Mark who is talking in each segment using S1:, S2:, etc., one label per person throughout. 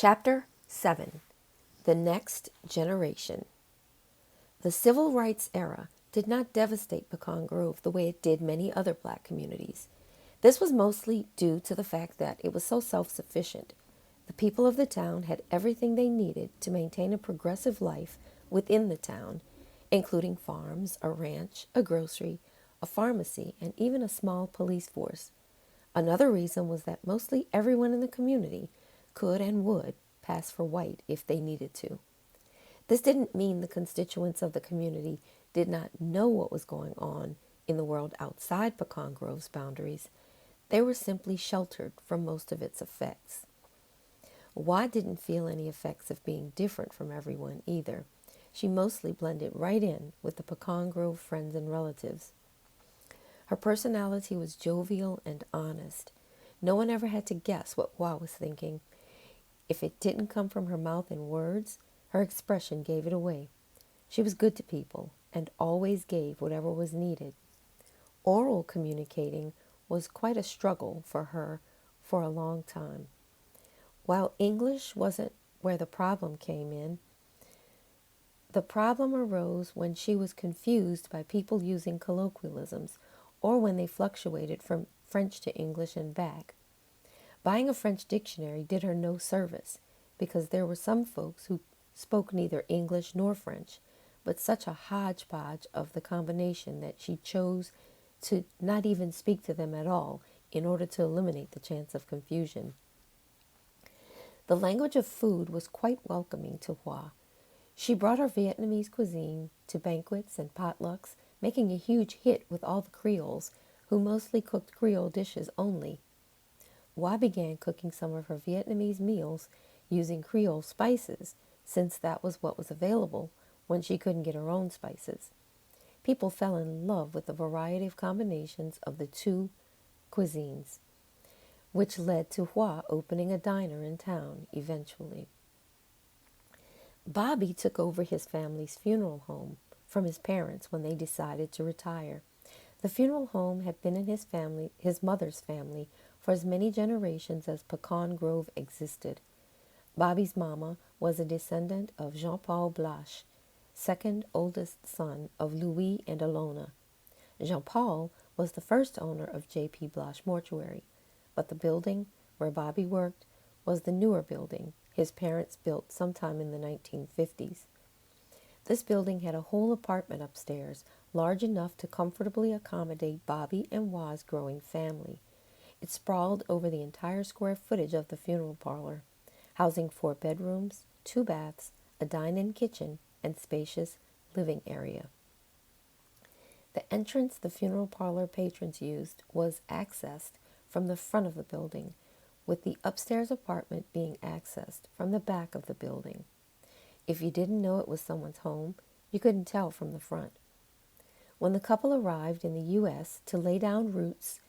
S1: Chapter 7. The Next Generation. The Civil Rights era did not devastate Pecan Grove the way it did many other black communities. This was mostly due to the fact that it was so self-sufficient. The people of the town had everything they needed to maintain a progressive life within the town, including farms, a ranch, a grocery, a pharmacy, and even a small police force. Another reason was that mostly everyone in the community could and would pass for white if they needed to. This didn't mean the constituents of the community did not know what was going on in the world outside Pecan Grove's boundaries. They were simply sheltered from most of its effects. Wad didn't feel any effects of being different from everyone either. She mostly blended right in with the Pecan Grove friends and relatives. Her personality was jovial and honest. No one ever had to guess what Wah was thinking. If it didn't come from her mouth in words, her expression gave it away. She was good to people and always gave whatever was needed. Oral communicating was quite a struggle for her for a long time. While English wasn't where the problem came in, the problem arose when she was confused by people using colloquialisms or when they fluctuated from French to English and back. Buying a French dictionary did her no service because there were some folks who spoke neither English nor French, but such a hodgepodge of the combination that she chose to not even speak to them at all in order to eliminate the chance of confusion. The language of food was quite welcoming to Hua. She brought her Vietnamese cuisine to banquets and potlucks, making a huge hit with all the Creoles, who mostly cooked Creole dishes only. Hua began cooking some of her Vietnamese meals using Creole spices, since that was what was available when she couldn't get her own spices. People fell in love with the variety of combinations of the two cuisines, which led to Hua opening a diner in town eventually. Bobby took over his family's funeral home from his parents when they decided to retire. The funeral home had been in his mother's family, for as many generations as Pecan Grove existed. Bobby's mama was a descendant of Jean-Paul Blache, second oldest son of Louis and Alona. Jean-Paul was the first owner of J.P. Blache Mortuary, but the building where Bobby worked was the newer building his parents built sometime in the 1950s. This building had a whole apartment upstairs, large enough to comfortably accommodate Bobby and Wa's growing family. It sprawled over the entire square footage of the funeral parlor, housing 4 bedrooms, 2 baths, a dine-in kitchen, and spacious living area. The entrance the funeral parlor patrons used was accessed from the front of the building, with the upstairs apartment being accessed from the back of the building. If you didn't know it was someone's home, you couldn't tell from the front. When the couple arrived in the U.S. to lay down roots,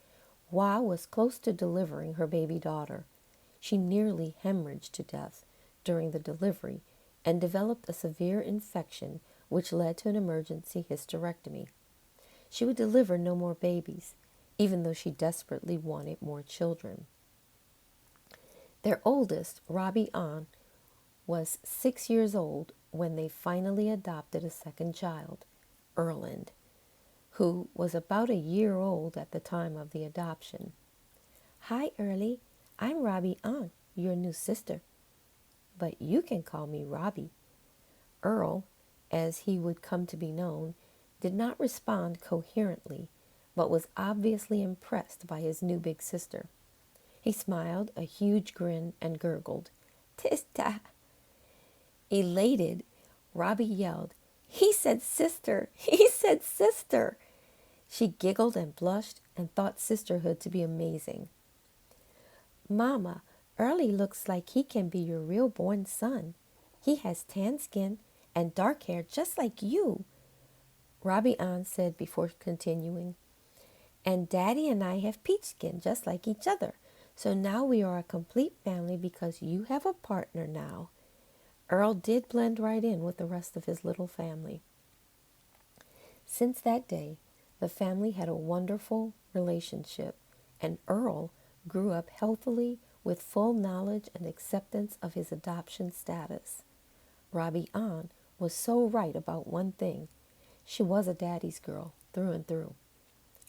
S1: Hua was close to delivering her baby daughter. She nearly hemorrhaged to death during the delivery and developed a severe infection which led to an emergency hysterectomy. She would deliver no more babies, even though she desperately wanted more children. Their oldest, Robbie Ann, was 6 years old when they finally adopted a second child, Erland, who was about a year old at the time of the adoption. "Hi, Early. I'm Robbie Ann, your new sister. But you can call me Robbie." Earl, as he would come to be known, did not respond coherently, but was obviously impressed by his new big sister. He smiled a huge grin and gurgled, "Tista." Elated, Robbie yelled, "He said sister! He said sister!" She giggled and blushed and thought sisterhood to be amazing. "Mama, Early looks like he can be your real-born son. He has tan skin and dark hair just like you," Robbie Ann said before continuing. "And Daddy and I have peach skin just like each other. So now we are a complete family because you have a partner now." Earl did blend right in with the rest of his little family. Since that day, the family had a wonderful relationship, and Earl grew up healthily with full knowledge and acceptance of his adoption status. Robbie Ann was so right about one thing. She was a daddy's girl through and through.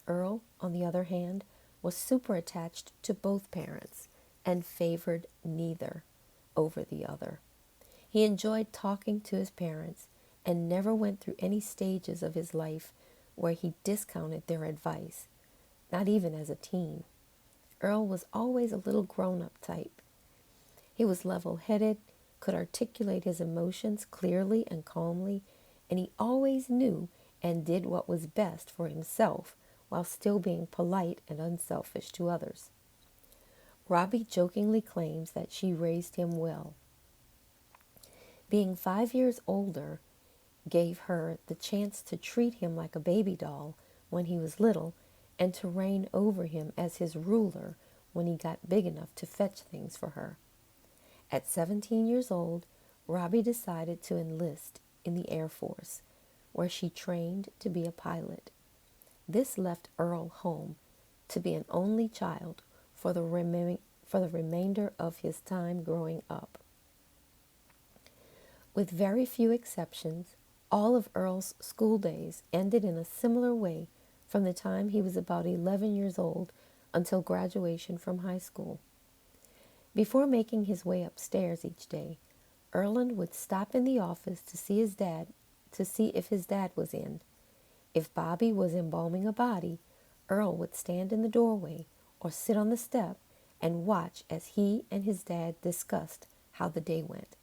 S1: Earl, on the other hand, was super attached to both parents and favored neither over the other. He enjoyed talking to his parents and never went through any stages of his life where he discounted their advice, not even as a teen. Earl was always a little grown-up type. He was level-headed, could articulate his emotions clearly and calmly, and he always knew and did what was best for himself while still being polite and unselfish to others. Robbie jokingly claims that she raised him well. Being 5 years older gave her the chance to treat him like a baby doll when he was little and to reign over him as his ruler when he got big enough to fetch things for her. At 17 years old, Robbie decided to enlist in the Air Force, where she trained to be a pilot. This left Earl home to be an only child for the remainder of his time growing up. With very few exceptions, all of Earl's school days ended in a similar way from the time he was about 11 years old until graduation from high school. Before making his way upstairs each day, Erland would stop in the office to see if his dad was in. If Bobby was embalming a body, Earl would stand in the doorway or sit on the step and watch as he and his dad discussed how the day went.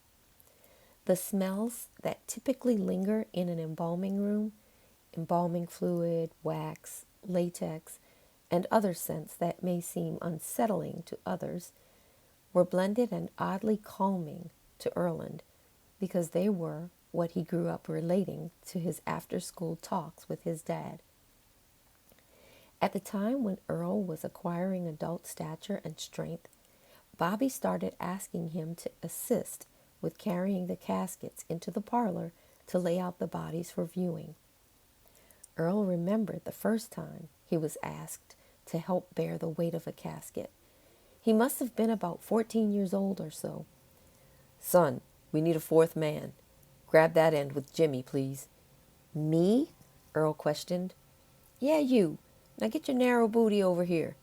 S1: The smells that typically linger in an embalming room, embalming fluid, wax, latex, and other scents that may seem unsettling to others, were blended and oddly calming to Erland because they were what he grew up relating to his after-school talks with his dad. At the time when Earl was acquiring adult stature and strength, Bobby started asking him to assist with carrying the caskets into the parlor to lay out the bodies for viewing. Earl remembered the first time he was asked to help bear the weight of a casket. He must have been about 14 years old or so. "Son, we need a fourth man. Grab that end with Jimmy, please." "Me?" Earl questioned. "Yeah, you. Now get your narrow booty over here."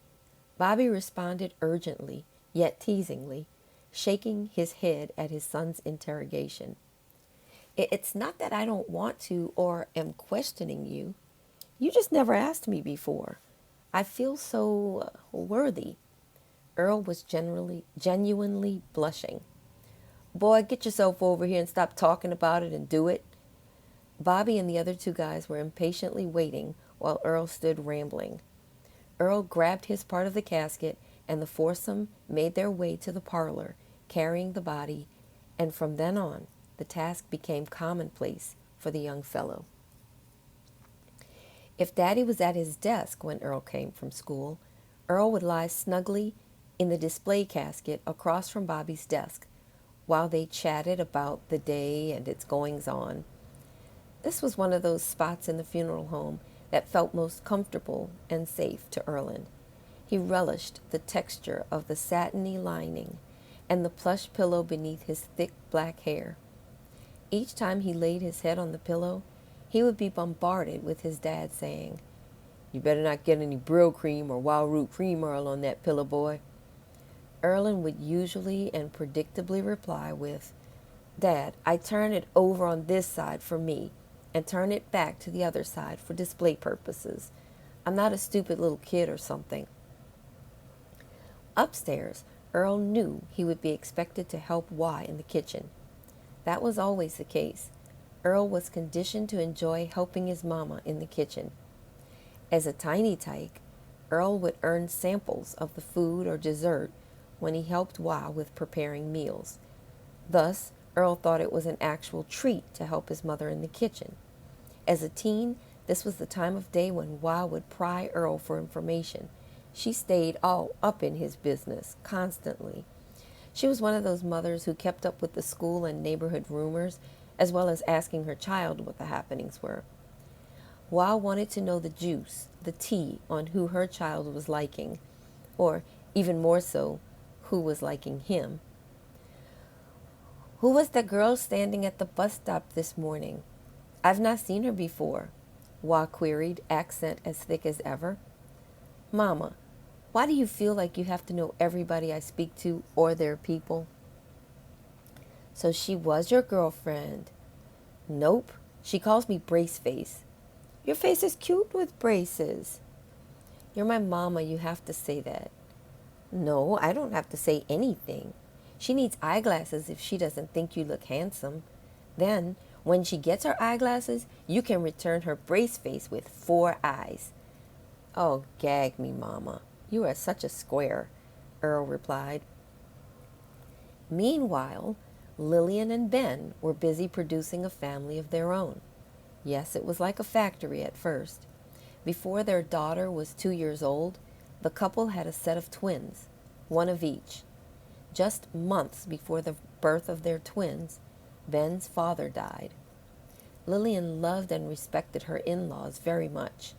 S1: Bobby responded urgently, yet teasingly, shaking his head at his son's interrogation. "It's not that I don't want to or am questioning you. You just never asked me before. I feel so worthy." Earl was genuinely blushing. "Boy, get yourself over here and stop talking about it and do it." Bobby and the other two guys were impatiently waiting while Earl stood rambling. Earl grabbed his part of the casket, and the foursome made their way to the parlor, carrying the body, and from then on, the task became commonplace for the young fellow. If Daddy was at his desk when Earl came from school, Earl would lie snugly in the display casket across from Bobby's desk while they chatted about the day and its goings-on. This was one of those spots in the funeral home that felt most comfortable and safe to Erland. He relished the texture of the satiny lining and the plush pillow beneath his thick black hair. Each time he laid his head on the pillow, he would be bombarded with his dad saying, "You better not get any brill cream or wild root cream oil on that pillow, boy." Erland would usually and predictably reply with, "Dad, I turn it over on this side for me and turn it back to the other side for display purposes. I'm not a stupid little kid or something." Upstairs, Earl knew he would be expected to help Y in the kitchen. That was always the case. Earl was conditioned to enjoy helping his mama in the kitchen. As a tiny tyke, Earl would earn samples of the food or dessert when he helped Y with preparing meals. Thus, Earl thought it was an actual treat to help his mother in the kitchen. As a teen, this was the time of day when Y would pry Earl for information. She stayed all up in his business, constantly. She was one of those mothers who kept up with the school and neighborhood rumors, as well as asking her child what the happenings were. Y wanted to know the juice, the tea on who her child was liking, or, even more so, who was liking him. "Who was the girl standing at the bus stop this morning? I've not seen her before," Wah queried, accent as thick as ever. "Mama, why do you feel like you have to know everybody I speak to or their people?" "So she was your girlfriend?" "Nope. She calls me Brace Face." "Your face is cute with braces." "You're my mama, you have to say that." "No, I don't have to say anything. She needs eyeglasses if she doesn't think you look handsome. Then, when she gets her eyeglasses, you can return her brace face with 4 eyes." "Oh, gag me, Mama. You are such a square," Earl replied. Meanwhile, Lillian and Ben were busy producing a family of their own. Yes, it was like a factory at first. Before their daughter was 2 years old, the couple had a set of twins, one of each. Just months before the birth of their twins, Ben's father died. Lillian loved and respected her in-laws very much,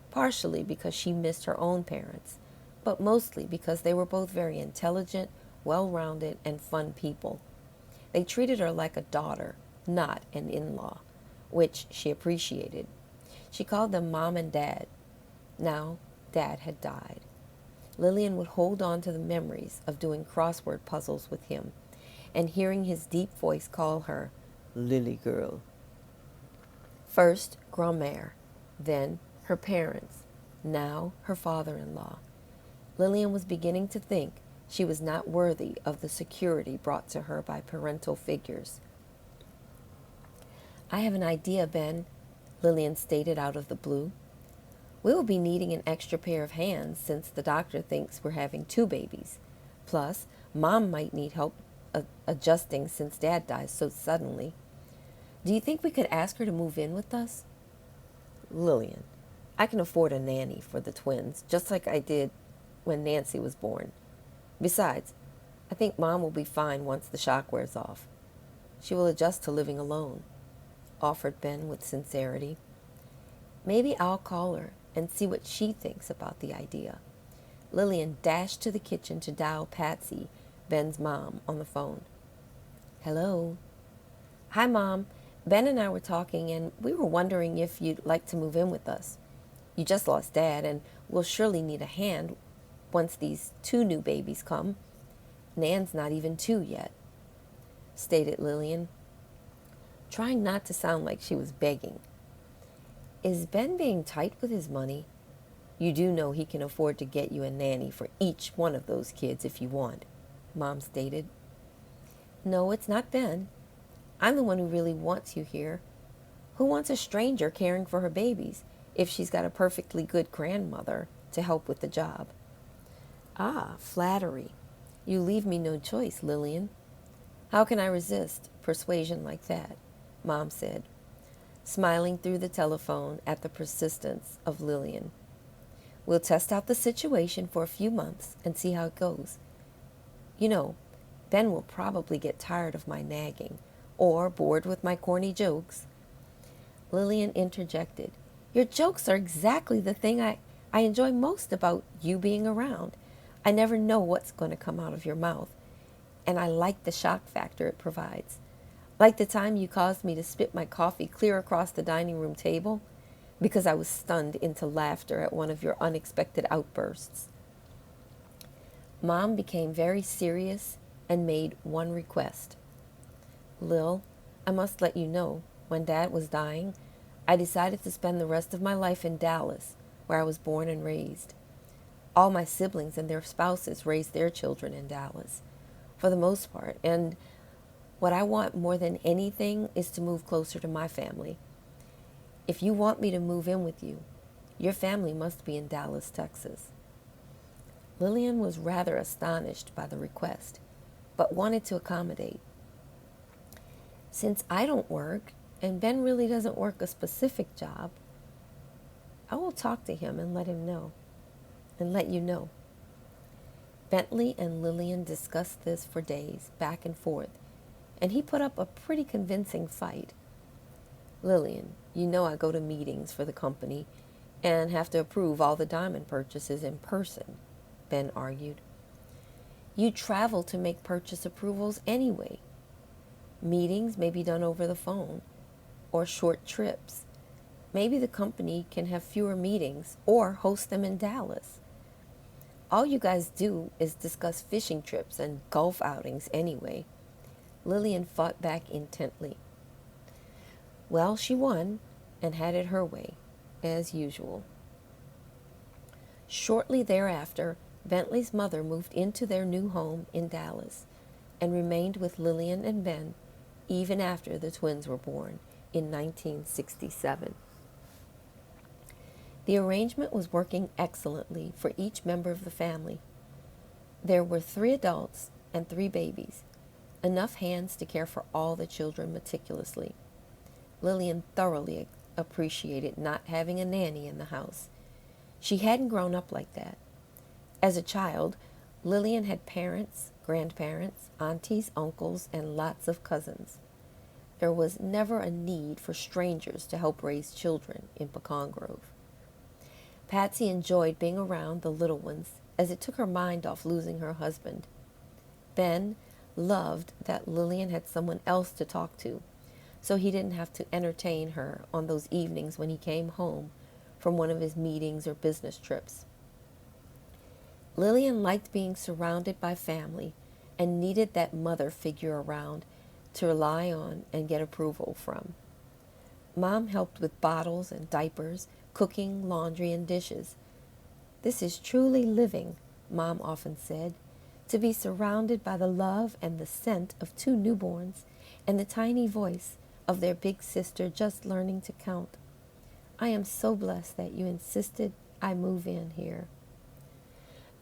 S1: partially because she missed her own parents, but mostly because they were both very intelligent, well-rounded, and fun people. They treated her like a daughter, not an in-law, which she appreciated. She called them Mom and Dad. Now, Dad had died. Lillian would hold on to the memories of doing crossword puzzles with him and hearing his deep voice call her Lily Girl. First, Grand-mère, then her parents, now her father-in-law. Lillian was beginning to think she was not worthy of the security brought to her by parental figures. "I have an idea, Ben," Lillian stated out of the blue. "We will be needing an extra pair of hands since the doctor thinks we're having 2 babies. Plus, Mom might need help adjusting since Dad dies so suddenly. Do you think we could ask her to move in with us?" "Lillian, I can afford a nanny for the twins, just like I did when Nancy was born. Besides, I think Mom will be fine once the shock wears off. She will adjust to living alone," offered Ben with sincerity. "Maybe I'll call her and see what she thinks about the idea." Lillian dashed to the kitchen to dial Patsy, Ben's mom, on the phone. "Hello." "Hi, Mom. Ben and I were talking, and we were wondering if you'd like to move in with us. You just lost Dad, and we'll surely need a hand once these 2 new babies come. Nan's not even 2 yet," stated Lillian, trying not to sound like she was begging. "Is Ben being tight with his money? You do know he can afford to get you a nanny for each one of those kids if you want," Mom stated. "No, it's not Ben. I'm the one who really wants you here. Who wants a stranger caring for her babies if she's got a perfectly good grandmother to help with the job?" "Ah, flattery. You leave me no choice, Lillian." "How can I resist persuasion like that?" Mom said, smiling through the telephone at the persistence of Lillian. "We'll test out the situation for a few months and see how it goes. You know, Ben will probably get tired of my nagging or bored with my corny jokes." Lillian interjected, "Your jokes are exactly the thing I enjoy most about you being around. I never know what's going to come out of your mouth, and I like the shock factor it provides. Like the time you caused me to spit my coffee clear across the dining room table because I was stunned into laughter at one of your unexpected outbursts." Mom became very serious and made one request. "Lil, I must let you know, when Dad was dying, I decided to spend the rest of my life in Dallas, where I was born and raised. All my siblings and their spouses raised their children in Dallas, for the most part, and what I want more than anything is to move closer to my family. If you want me to move in with you, your family must be in Dallas, Texas." Lillian was rather astonished by the request, but wanted to accommodate. "Since I don't work, and Ben really doesn't work a specific job, I will talk to him and let you know." Bentley and Lillian discussed this for days, back and forth, and he put up a pretty convincing fight. "Lillian, you know I go to meetings for the company and have to approve all the diamond purchases in person," Ben argued. You travel to make purchase approvals anyway. Meetings may be done over the phone or short trips. Maybe the company can have fewer meetings or host them in Dallas. All you guys do is discuss fishing trips and golf outings anyway. Lillian fought back intently. Well, she won and had it her way, as usual. Shortly thereafter, Bentley's mother moved into their new home in Dallas and remained with Lillian and Ben even after the twins were born in 1967. The arrangement was working excellently for each member of the family. There were 3 adults and 3 babies, enough hands to care for all the children meticulously. Lillian thoroughly appreciated not having a nanny in the house. She hadn't grown up like that. As a child, Lillian had parents, grandparents, aunties, uncles, and lots of cousins. There was never a need for strangers to help raise children in Pecan Grove. Patsy enjoyed being around the little ones as it took her mind off losing her husband. Ben loved that Lillian had someone else to talk to, so he didn't have to entertain her on those evenings when he came home from one of his meetings or business trips. Lillian liked being surrounded by family and needed that mother figure around to rely on and get approval from. Mom helped with bottles and diapers, cooking, laundry, and dishes. This is truly living, Mom often said, to be surrounded by the love and the scent of 2 newborns and the tiny voice of their big sister just learning to count. I am so blessed that you insisted I move in here.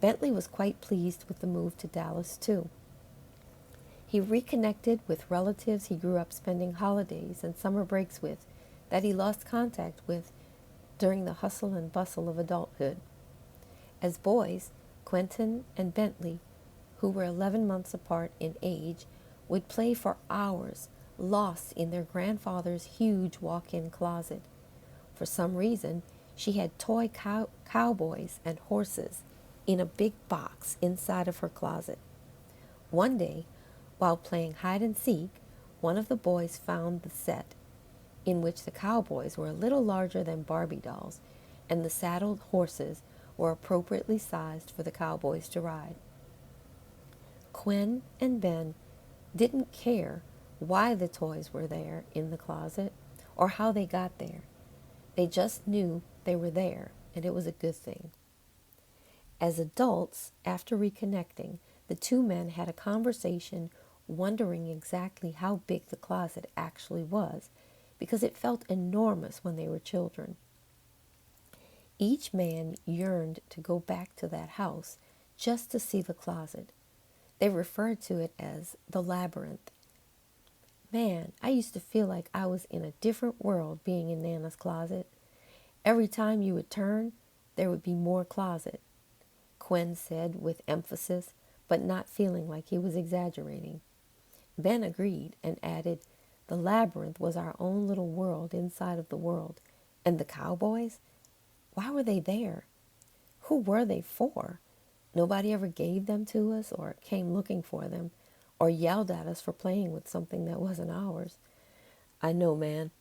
S1: Bentley was quite pleased with the move to Dallas, too. He reconnected with relatives he grew up spending holidays and summer breaks with that he lost contact with during the hustle and bustle of adulthood. As boys, Quentin and Bentley, who were 11 months apart in age, would play for hours, lost in their grandfather's huge walk-in closet. For some reason, she had toy cowboys and horses in a big box inside of her closet. One day, while playing hide and seek, one of the boys found the set, in which the cowboys were a little larger than Barbie dolls, and the saddled horses were appropriately sized for the cowboys to ride. Quinn and Ben didn't care why the toys were there in the closet or how they got there. They just knew they were there, and it was a good thing. As adults, after reconnecting, the 2 men had a conversation wondering exactly how big the closet actually was, because it felt enormous when they were children. Each man yearned to go back to that house just to see the closet. They referred to it as the labyrinth. Man, I used to feel like I was in a different world being in Nana's closet. Every time you would turn, there would be more closet, Quinn said with emphasis, but not feeling like he was exaggerating. Ben agreed and added, the labyrinth was our own little world inside of the world. And the cowboys? Why were they there? Who were they for? Nobody ever gave them to us or came looking for them or yelled at us for playing with something that wasn't ours. I know, man.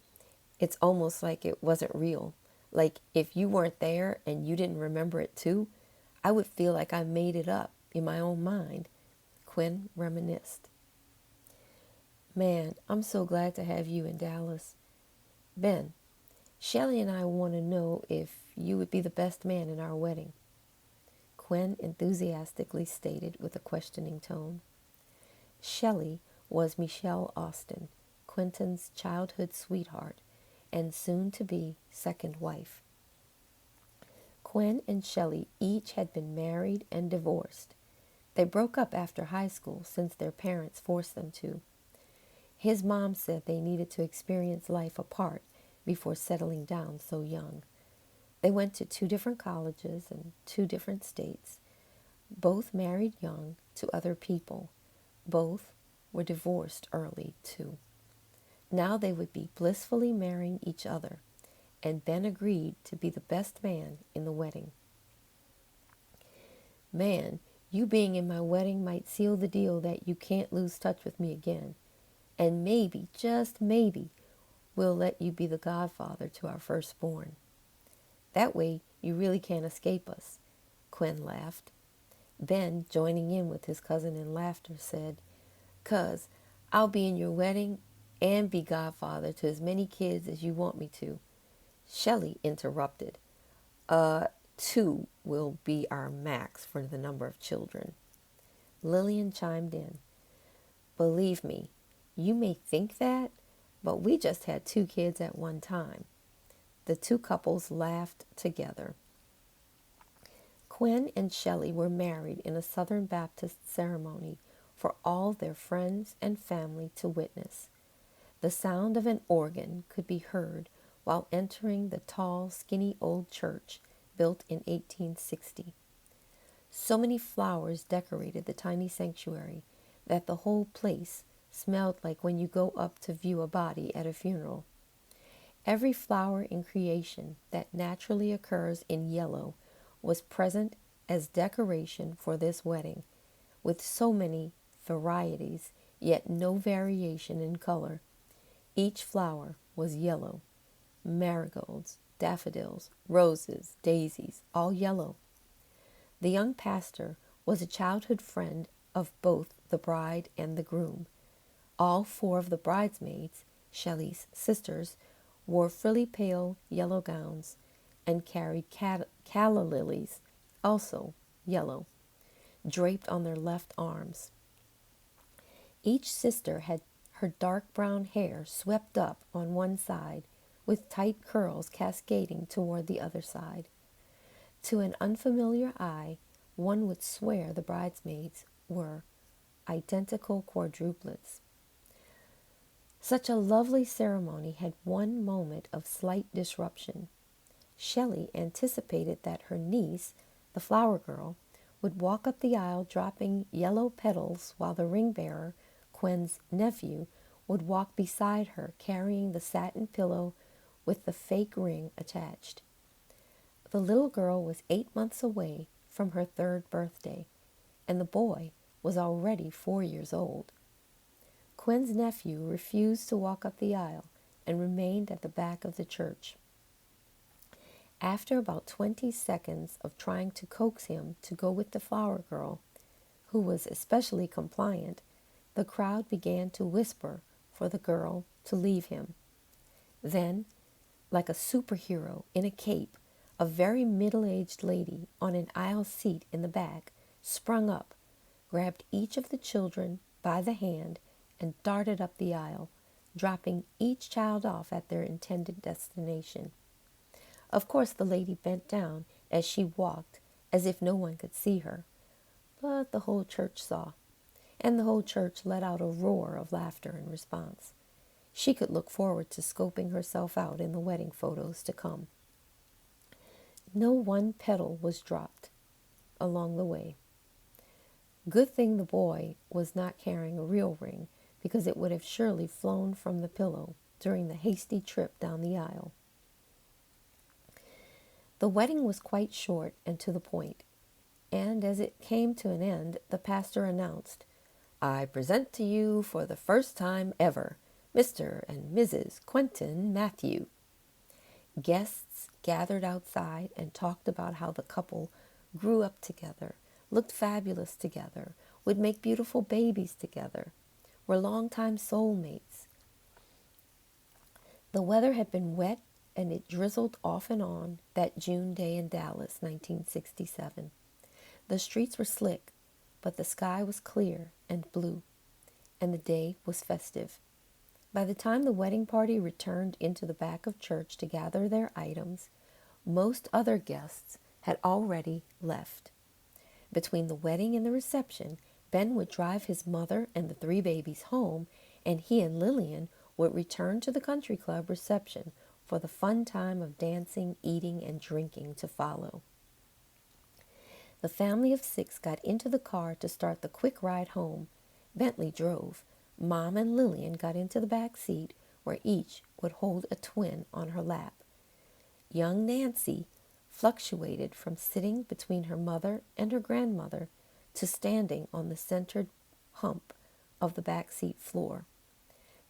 S1: It's almost like it wasn't real. Like if you weren't there and you didn't remember it too, I would feel like I made it up in my own mind, Quinn reminisced. Man, I'm so glad to have you in Dallas. Ben, Shelley and I want to know if you would be the best man in our wedding, Quinn enthusiastically stated with a questioning tone. Shelley was Michelle Austin, Quentin's childhood sweetheart and soon-to-be second wife. Quinn and Shelley each had been married and divorced. They broke up after high school since their parents forced them to. His mom said they needed to experience life apart before settling down so young. They went to 2 different colleges in 2 different states. Both married young to other people. Both were divorced early, too. Now they would be blissfully marrying each other, and Ben agreed to be the best man in the wedding. Man, You being in my wedding might seal the deal that you can't lose touch with me again. And maybe, just maybe, we'll let you be the godfather to our firstborn. That way, you really can't escape us." Quinn laughed. Ben, joining in with his cousin in laughter, said, "'Cause I'll be in your wedding and be godfather to as many kids as you want me to." Shelley interrupted. Two will be our max for the number of children." Lillian chimed in. "Believe me, you may think that, but we just had 2 kids at one time." The two couples laughed together. Quinn and Shelley were married in a Southern Baptist ceremony for all their friends and family to witness. The sound of an organ could be heard while entering the tall, skinny old church built in 1860. So many flowers decorated the tiny sanctuary that the whole place smelled like when you go up to view a body at a funeral. Every flower in creation that naturally occurs in yellow was present as decoration for this wedding, with so many varieties, yet no variation in color. Each flower was yellow: marigolds, daffodils, roses, daisies, all yellow. The young pastor was a childhood friend of both the bride and the groom. All 4 of the bridesmaids, Shelley's sisters, wore frilly pale yellow gowns and carried calla lilies, also yellow, draped on their left arms. Each sister had her dark brown hair swept up on one side, with tight curls cascading toward the other side. To an unfamiliar eye, one would swear the bridesmaids were identical quadruplets. Such a lovely ceremony had one moment of slight disruption. Shelley anticipated that her niece, the flower girl, would walk up the aisle dropping yellow petals while the ring bearer, Quinn's nephew, would walk beside her carrying the satin pillow with the fake ring attached. The little girl was 8 months away from her 3rd birthday, and the boy was already 4 years old. Quinn's nephew refused to walk up the aisle and remained at the back of the church. After about 20 seconds of trying to coax him to go with the flower girl, who was especially compliant, the crowd began to whisper for the girl to leave him. Then, like a superhero in a cape, a very middle-aged lady on an aisle seat in the back sprung up, grabbed each of the children by the hand, and darted up the aisle, dropping each child off at their intended destination. Of course, the lady bent down as she walked, as if no one could see her, but the whole church saw, and the whole church let out a roar of laughter in response. She could look forward to scoping herself out in the wedding photos to come. No one petal was dropped along the way. Good thing the boy was not carrying a real ring, because it would have surely flown from the pillow during the hasty trip down the aisle. The wedding was quite short and to the point, and as it came to an end, the pastor announced, "I present to you for the first time ever, Mr. and Mrs. Quentin Matthew." Guests gathered outside and talked about how the couple grew up together, looked fabulous together, would make beautiful babies together, were longtime soulmates. The weather had been wet, and it drizzled off and on that June day in Dallas, 1967. The streets were slick, but the sky was clear and blue, and the day was festive. By the time the wedding party returned into the back of church to gather their items, most other guests had already left. Between the wedding and the reception, Ben would drive his mother and the 3 babies home, and he and Lillian would return to the country club reception for the fun time of dancing, eating, and drinking to follow. The family of 6 got into the car to start the quick ride home. Bentley drove. Mom and Lillian got into the back seat, where each would hold a twin on her lap. Young Nancy fluctuated from sitting between her mother and her grandmother to standing on the centered hump of the back seat floor.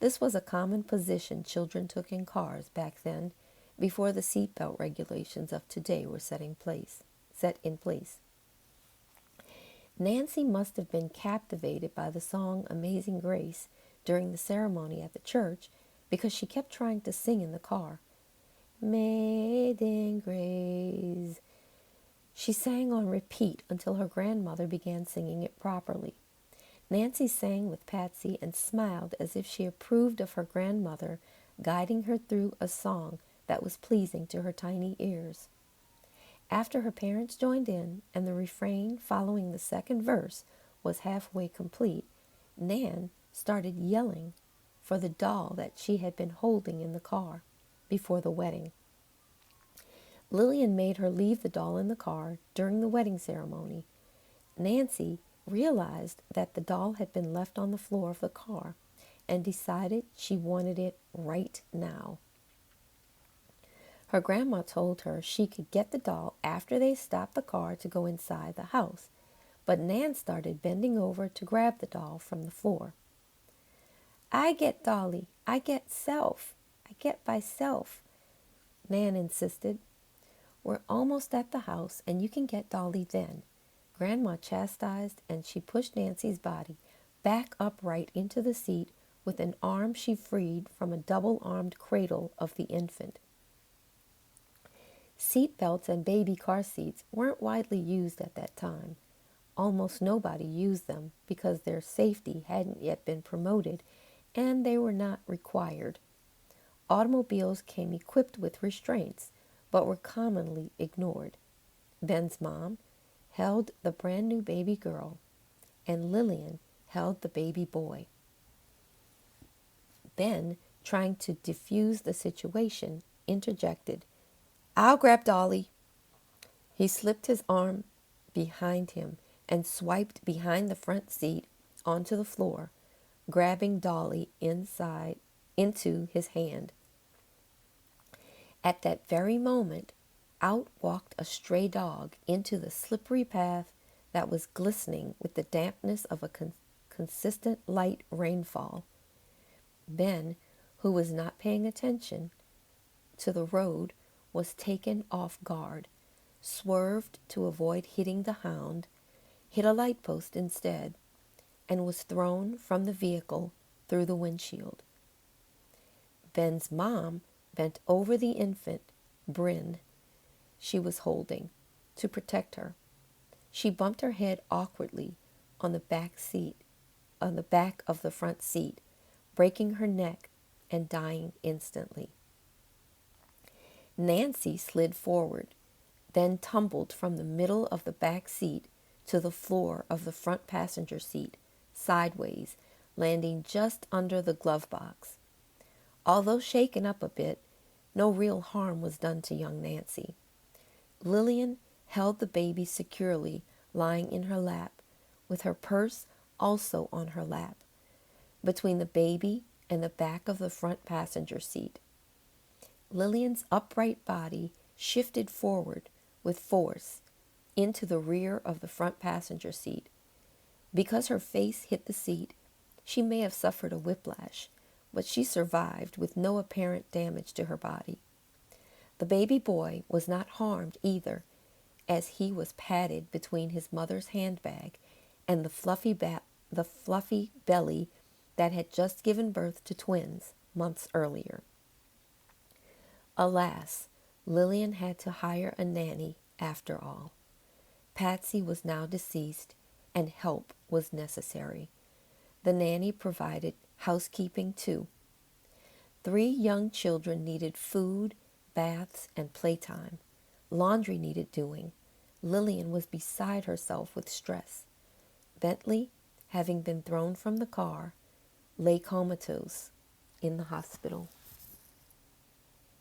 S1: This was a common position children took in cars back then, before the seatbelt regulations of today were set in place. Nancy must have been captivated by the song Amazing Grace during the ceremony at the church, because she kept trying to sing in the car. Amazing Grace. She sang on repeat until her grandmother began singing it properly. Nancy sang with Patsy and smiled as if she approved of her grandmother guiding her through a song that was pleasing to her tiny ears. After her parents joined in and the refrain following the second verse was halfway complete, Nan started yelling for the doll that she had been holding in the car before the wedding. Lillian made her leave the doll in the car during the wedding ceremony. Nancy realized that the doll had been left on the floor of the car and decided she wanted it right now. Her grandma told her she could get the doll after they stopped the car to go inside the house, but Nan started bending over to grab the doll from the floor. I get Dolly. I get self. I get myself, Nan insisted. We're almost at the house and you can get Dolly then, Grandma chastised, and she pushed Nancy's body back upright into the seat with an arm she freed from a double-armed cradle of the infant. Seat belts and baby car seats weren't widely used at that time. Almost nobody used them because their safety hadn't yet been promoted and they were not required. Automobiles came equipped with restraints, but were commonly ignored. Ben's mom held the brand new baby girl, and Lillian held the baby boy. Ben, trying to defuse the situation, interjected, I'll grab Dolly. He slipped his arm behind him and swiped behind the front seat onto the floor, grabbing Dolly into his hand. At that very moment, out walked a stray dog into the slippery path that was glistening with the dampness of a consistent light rainfall. Ben, who was not paying attention to the road, was taken off guard, swerved to avoid hitting the hound, hit a light post instead, and was thrown from the vehicle through the windshield. Ben's mom bent over the infant, Bryn, she was holding, to protect her. She bumped her head awkwardly on the back of the front seat, breaking her neck and dying instantly. Nancy slid forward, then tumbled from the middle of the back seat to the floor of the front passenger seat, sideways, landing just under the glove box. Although shaken up a bit, no real harm was done to young Nancy. Lillian held the baby securely lying in her lap, with her purse also on her lap, between the baby and the back of the front passenger seat. Lillian's upright body shifted forward with force into the rear of the front passenger seat. Because her face hit the seat, she may have suffered a whiplash, but she survived with no apparent damage to her body. The baby boy was not harmed either, as he was padded between his mother's handbag and the fluffy belly that had just given birth to twins months earlier. Alas, Lillian had to hire a nanny after all. Patsy was now deceased, and help was necessary. The nanny provided housekeeping too. 3 young children needed food, baths, and playtime. Laundry needed doing. Lillian was beside herself with stress. Bentley, having been thrown from the car, lay comatose in the hospital.